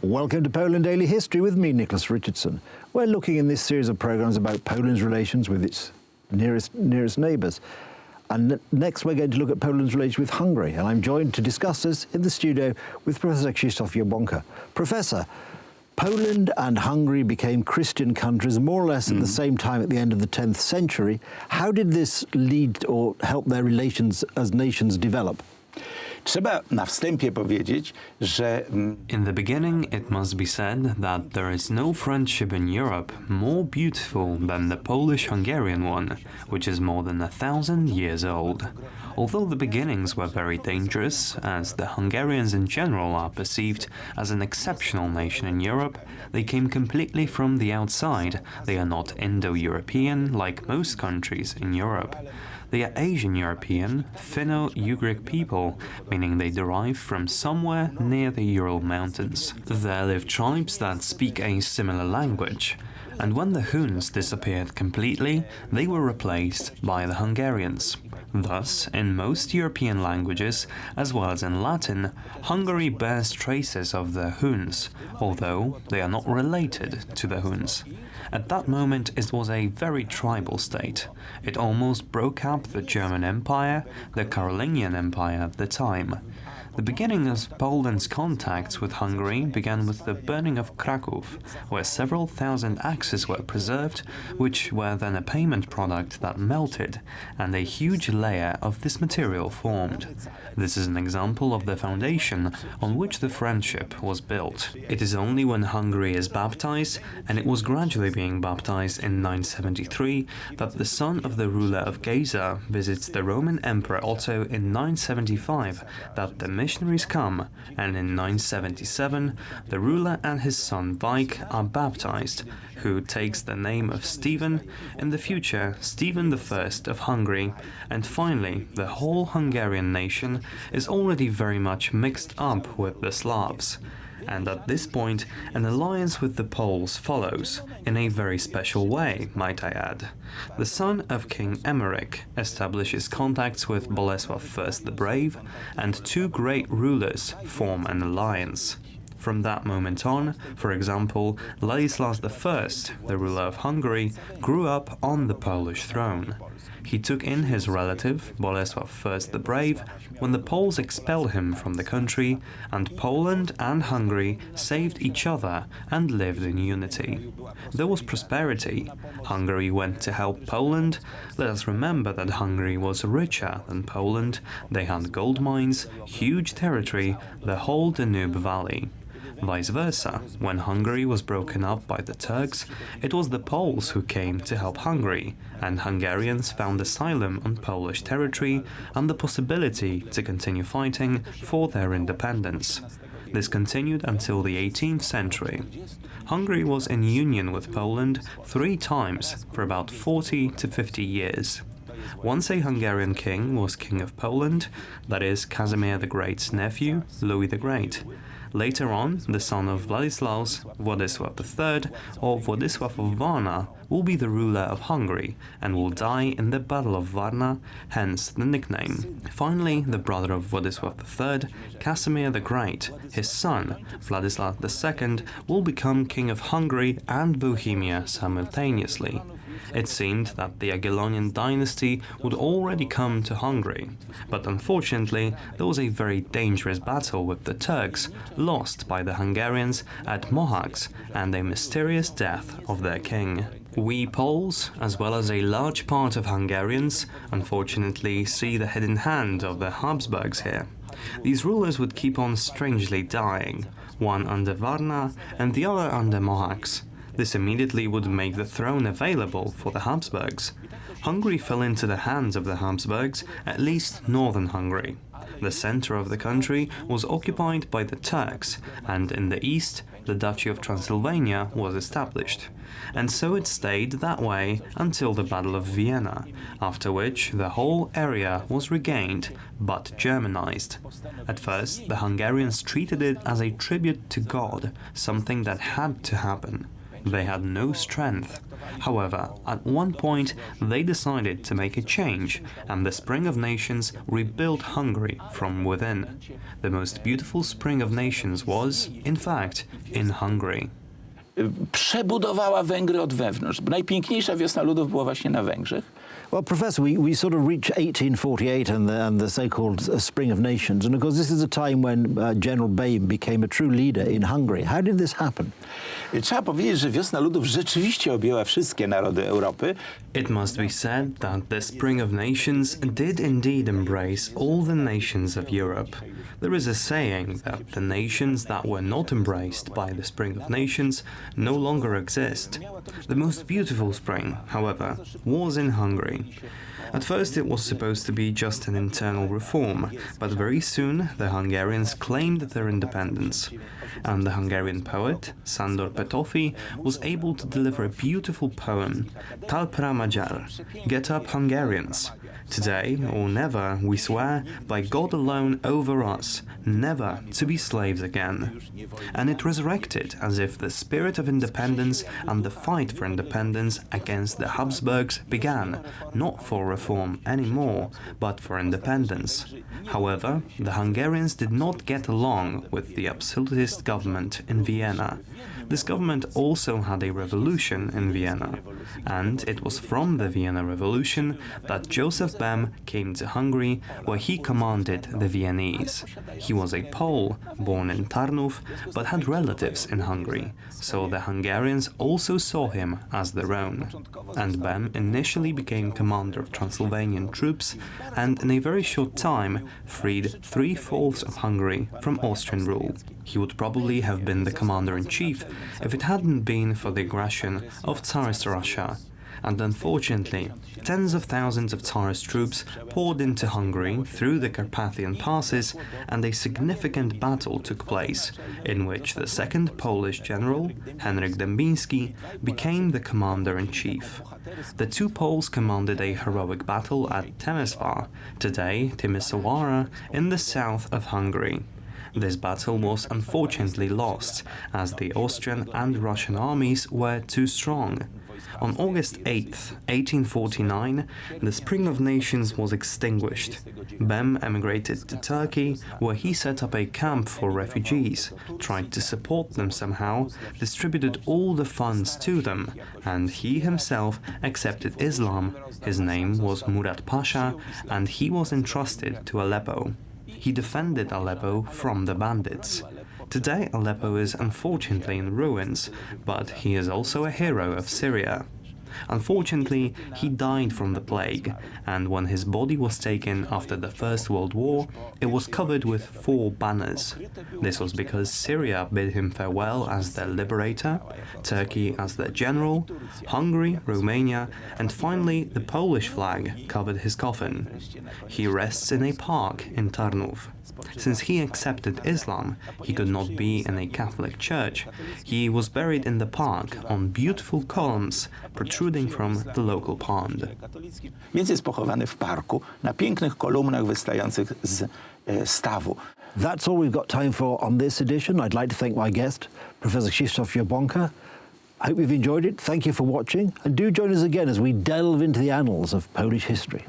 Welcome to Poland Daily History with me, Nicholas Richardson. We're looking in this series of programmes about Poland's relations with its nearest neighbours. And next we're going to look at Poland's relation with Hungary. And I'm joined to discuss this in the studio with Professor Krzysztof Jabłonka. Professor, Poland and Hungary became Christian countries more or less at the same time at the end of the 10th century. How did this lead or help their relations as nations develop? Trzeba na wstępie powiedzieć, że In the beginning, it must be said that there is no friendship in Europe more beautiful than the Polish-Hungarian one, which is more than 1,000 years old. Although the beginnings were very dangerous, as the Hungarians in general are perceived as an exceptional nation in Europe, they came completely from the outside. They are not Indo-European like most countries in Europe. They are Asian European, Finno-Ugric people, meaning they derive from somewhere near the Ural Mountains. There live tribes that speak a similar language, and when the Huns disappeared completely, they were replaced by the Hungarians. Thus, in most European languages, as well as in Latin, Hungary bears traces of the Huns, although they are not related to the Huns. At that moment, it was a very tribal state. It almost broke up the German Empire, the Carolingian Empire at the time. The beginning of Poland's contacts with Hungary began with the burning of Kraków, where several thousand axes were preserved, which were then a payment product that melted, and a huge layer of this material formed. This is an example of the foundation on which the friendship was built. It is only when Hungary is baptized, and it was gradually being baptized in 973, that the son of the ruler of Gaza visits the Roman Emperor Otto in 975, that the missionaries come, and in 977 the ruler and his son Vike are baptized, who takes the name of Stephen, in the future Stephen I of Hungary, and finally the whole Hungarian nation is already very much mixed up with the Slavs. And at this point, an alliance with the Poles follows, in a very special way, might I add. The son of King Emmerich establishes contacts with Bolesław I the Brave, and two great rulers form an alliance. From that moment on, for example, Ladislas I, the ruler of Hungary, grew up on the Polish throne. He took in his relative, Bolesław I the Brave, when the Poles expelled him from the country, and Poland and Hungary saved each other and lived in unity. There was prosperity. Hungary went to help Poland. Let us remember that Hungary was richer than Poland. They had gold mines, huge territory, the whole Danube Valley. Vice versa, when Hungary was broken up by the Turks, it was the Poles who came to help Hungary, and Hungarians found asylum on Polish territory and the possibility to continue fighting for their independence. This continued until the 18th century. Hungary was in union with Poland 3 times for about 40 to 50 years. Once a Hungarian king was king of Poland, that is Casimir the Great's nephew, Louis the Great. Later on, the son of Władysław, Władysław III, or Władysław of Varna, will be the ruler of Hungary and will die in the Battle of Varna, hence the nickname. Finally, the brother of Władysław III, Casimir the Great, his son, Władysław II, will become king of Hungary and Bohemia simultaneously. It seemed that the Jagiellonian dynasty would already come to Hungary, but unfortunately there was a very dangerous battle with the Turks, lost by the Hungarians at Mohacs, and a mysterious death of their king. We Poles, as well as a large part of Hungarians, unfortunately see the hidden hand of the Habsburgs here. These rulers would keep on strangely dying, one under Varna and the other under Mohacs. This immediately would make the throne available for the Habsburgs. Hungary fell into the hands of the Habsburgs, at least northern Hungary. The center of the country was occupied by the Turks, and in the east, the Duchy of Transylvania was established. And so it stayed that way until the Battle of Vienna, after which the whole area was regained, but Germanized. At first, the Hungarians treated it as a tribute to God, something that had to happen. They had no strength. However, at one point they decided to make a change, and the Spring of Nations rebuilt Hungary from within. The most beautiful Spring of Nations was, in fact, in Hungary. Przebudowała Węgry od wewnątrz. Najpiękniejsza wiosna ludów była właśnie na Węgrzech. Well, Professor, we sort of reach 1848 and the so-called Spring of Nations, and of course this is a time when General Bem became a true leader in Hungary. How did this happen? Trzeba powiedzieć, że wiosna ludów rzeczywiście objęła wszystkie narody Europy. It must be said that the Spring of Nations did indeed embrace all the nations of Europe. There is a saying that the nations that were not embraced by the Spring of Nations no longer exist. The most beautiful spring, however, was in Hungary. At first it was supposed to be just an internal reform, but very soon the Hungarians claimed their independence. And the Hungarian poet, Sándor Petőfi, was able to deliver a beautiful poem, Talpra Magyar, Get Up Hungarians. Today or never, we swear, by God alone over us, never to be slaves again. And it resurrected as if the spirit of independence and the fight for independence against the Habsburgs began, not for reform anymore, but for independence. However, the Hungarians did not get along with the absolutist government in Vienna. This government also had a revolution in Vienna, and it was from the Vienna Revolution that Joseph Bem came to Hungary, where he commanded the Viennese. He was a Pole, born in Tarnów, but had relatives in Hungary, so the Hungarians also saw him as their own. And Bem initially became commander of Transylvanian troops, and in a very short time freed 3/4 of Hungary from Austrian rule. He would probably have been the commander-in-chief if it hadn't been for the aggression of Tsarist Russia. And unfortunately, tens of thousands of Tsarist troops poured into Hungary through the Carpathian passes, and a significant battle took place, in which the second Polish general, Henryk Dębiński, became the commander-in-chief. The two Poles commanded a heroic battle at Temeswar, today Timisoara, in the south of Hungary. This battle was unfortunately lost, as the Austrian and Russian armies were too strong. On August 8, 1849, the Spring of Nations was extinguished. Bem emigrated to Turkey, where he set up a camp for refugees, tried to support them somehow, distributed all the funds to them, and he himself accepted Islam. His name was Murat Pasha, and he was entrusted to Aleppo. He defended Aleppo from the bandits. Today Aleppo is unfortunately in ruins, but he is also a hero of Syria. Unfortunately, he died from the plague, and when his body was taken after the First World War, it was covered with 4 banners. This was because Syria bid him farewell as their liberator, Turkey as their general, Hungary, Romania, and finally the Polish flag covered his coffin. He rests in a park in Tarnów. Since he accepted Islam, he could not be in a Catholic church. He was buried in the park on beautiful columns protruding from the local pond. Więc jest pochowany w parku na pięknych kolumnach wystających z stawu. That's all we've got time for on this edition. I'd like to thank my guest, Professor Krzysztof Jabłonka. I hope you've enjoyed it. Thank you for watching, and do join us again as we delve into the annals of Polish history.